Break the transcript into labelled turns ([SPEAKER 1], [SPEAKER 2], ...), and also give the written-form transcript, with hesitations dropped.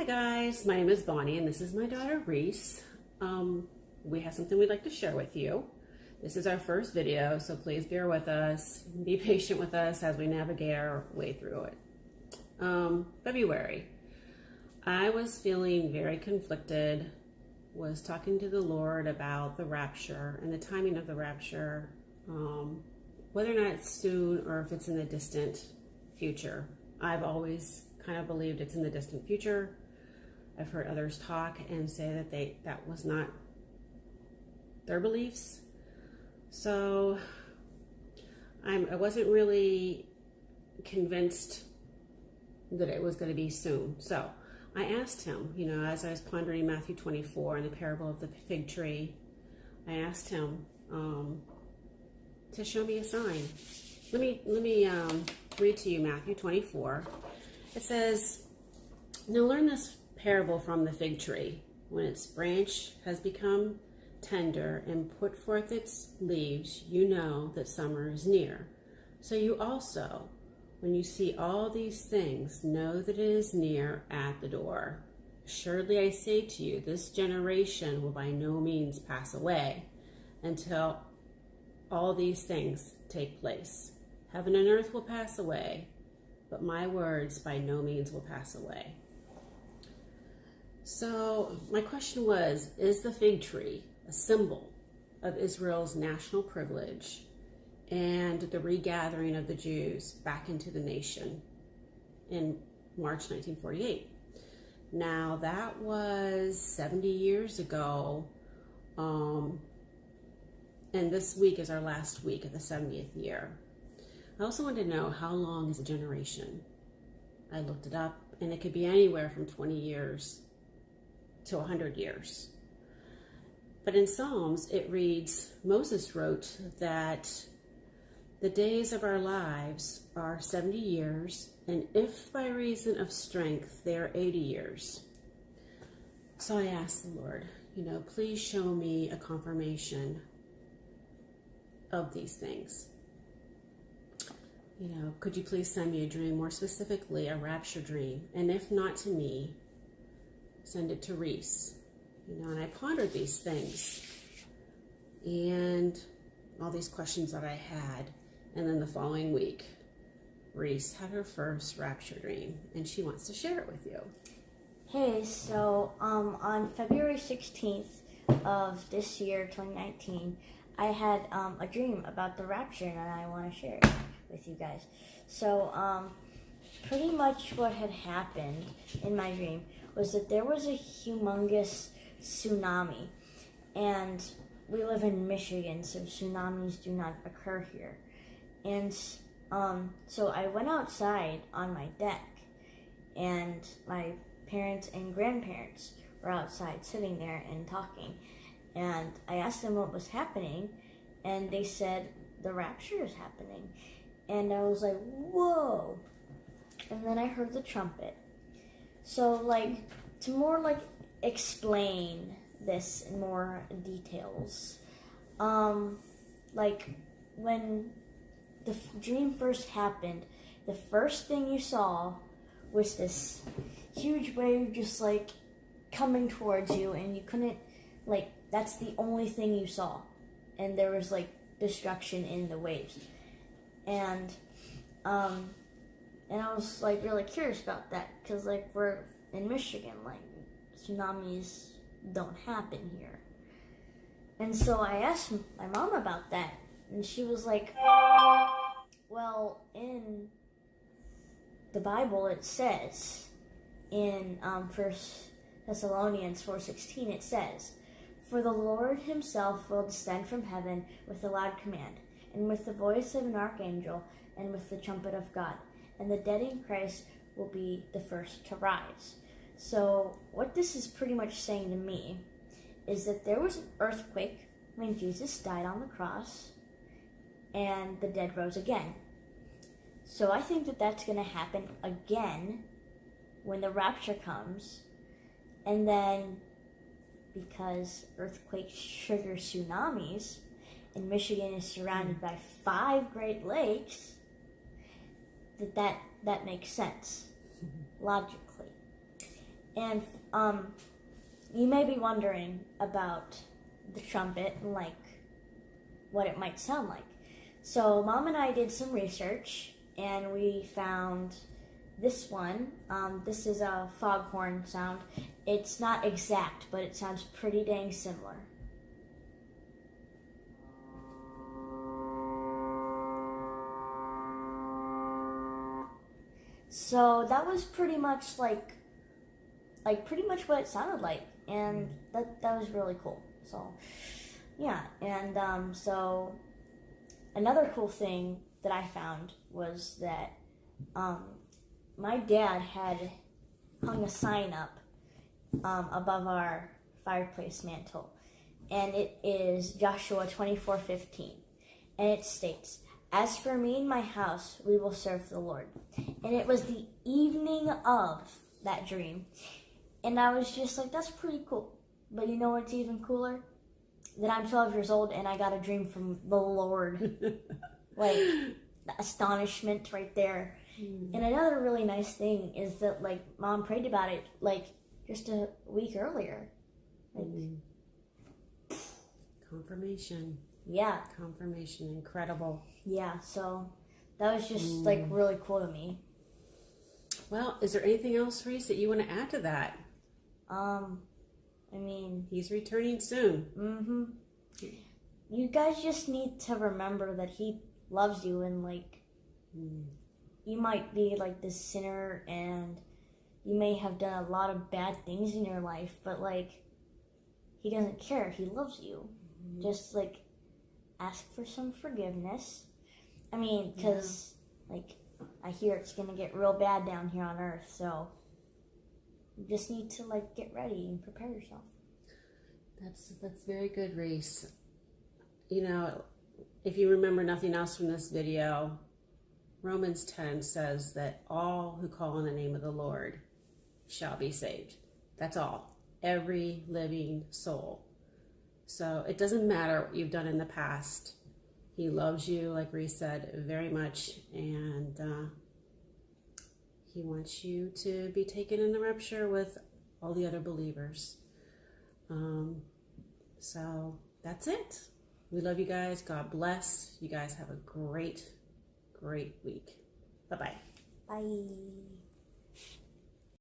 [SPEAKER 1] Hi guys, my name is Bonnie and this is my daughter Reese. We have something we'd like to share with you. This is our first video, so please bear with us. Be patient with us as we navigate our way through it. February. I was feeling very conflicted, was talking to the Lord about the rapture and the timing of the rapture, whether or not it's soon or if it's in the distant future. I've always kind of believed it's in the distant future. I've heard others talk and say that that was not their beliefs. So I wasn't really convinced that it was going to be soon. So I asked him, as I was pondering Matthew 24 and the parable of the fig tree, I asked him to show me a sign. Let me read to you Matthew 24. It says, "Now learn this parable from the fig tree. When its branch has become tender and put forth its leaves, you know that summer is near. So you also, when you see all these things, know that it is near at the door. Assuredly I say to you, this generation will by no means pass away until all these things take place. Heaven and earth will pass away, but my words by no means will pass away." So my question was, is the fig tree a symbol of Israel's national privilege and the regathering of the Jews back into the nation in March 1948? Now that was 70 years ago, and this week is our last week of the 70th year. I also wanted to know, how long is a generation? I looked it up, and it could be anywhere from 20 years to 100 years. But in Psalms, it reads, Moses wrote that the days of our lives are 70 years, and if by reason of strength they are 80 years. So I asked the Lord, please show me a confirmation of these things. Could you please send me a dream, more specifically a rapture dream? And if not to me, send it to Reese. And I pondered these things and all these questions that I had. And then the following week, Reese had her first rapture dream, and she wants to share it with you.
[SPEAKER 2] Hey, so on February 16th of this year, 2019, I had a dream about the rapture, and I want to share it with you guys. So pretty much what had happened in my dream was that there was a humongous tsunami, and we live in Michigan, so tsunamis do not occur here. And so I went outside on my deck, and my parents and grandparents were outside sitting there and talking. And I asked them what was happening, and they said, the rapture is happening. And I was like, whoa. And then I heard the trumpet. So, to more, explain this in more details, when the dream first happened, the first thing you saw was this huge wave just, coming towards you, and you couldn't, that's the only thing you saw. And there was, destruction in the waves. And I was, really curious about that, because, we're in Michigan, tsunamis don't happen here. And so I asked my mom about that, and she was like, well, in the Bible it says, in 1 Thessalonians 4:16, it says, "For the Lord himself will descend from heaven with a loud command, and with the voice of an archangel, and with the trumpet of God, and the dead in Christ will be the first to rise." So what this is pretty much saying to me is that there was an earthquake when Jesus died on the cross, and the dead rose again. So I think that that's going to happen again when the rapture comes, and then because earthquakes trigger tsunamis, and Michigan is surrounded by 5 Great Lakes, that makes sense, logically. And you may be wondering about the trumpet and like what it might sound like. So Mom and I did some research and we found this one. This is a foghorn sound. It's not exact, but it sounds pretty dang similar. So that was pretty much like pretty much what it sounded like, and that was really cool. So yeah, and so another cool thing that I found was that my dad had hung a sign up above our fireplace mantle, and it is Joshua 24:15, and it states, "As for me and my house, we will serve the Lord." And it was the evening of that dream, and I was just like, that's pretty cool. But you know what's even cooler? That I'm 12 years old and I got a dream from the Lord. Like, the astonishment right there. And another really nice thing is that, like, Mom prayed about it, like, just a week earlier. Like,
[SPEAKER 1] Confirmation.
[SPEAKER 2] Yeah.
[SPEAKER 1] Confirmation. Incredible.
[SPEAKER 2] Yeah, so that was just, like, really cool to me.
[SPEAKER 1] Well, is there anything else, Reese, that you want to add to that?
[SPEAKER 2] I mean...
[SPEAKER 1] He's returning soon.
[SPEAKER 2] Mm-hmm. You guys just need to remember that he loves you, and, like, you might be, like, this sinner, and you may have done a lot of bad things in your life, but, like, he doesn't care. He loves you. Just, like, ask for some forgiveness. I mean, because, like, I hear it's going to get real bad down here on earth, so you just need to, like, get ready and prepare yourself.
[SPEAKER 1] That's very good, Reese. You know, if you remember nothing else from this video, Romans 10 says that all who call on the name of the Lord shall be saved. That's all. Every living soul. So it doesn't matter what you've done in the past. He loves you, like Reese said, very much, and he wants you to be taken in the rapture with all the other believers. So that's it. We love you guys. God bless. You guys have a great, great week. Bye-bye.
[SPEAKER 2] Bye.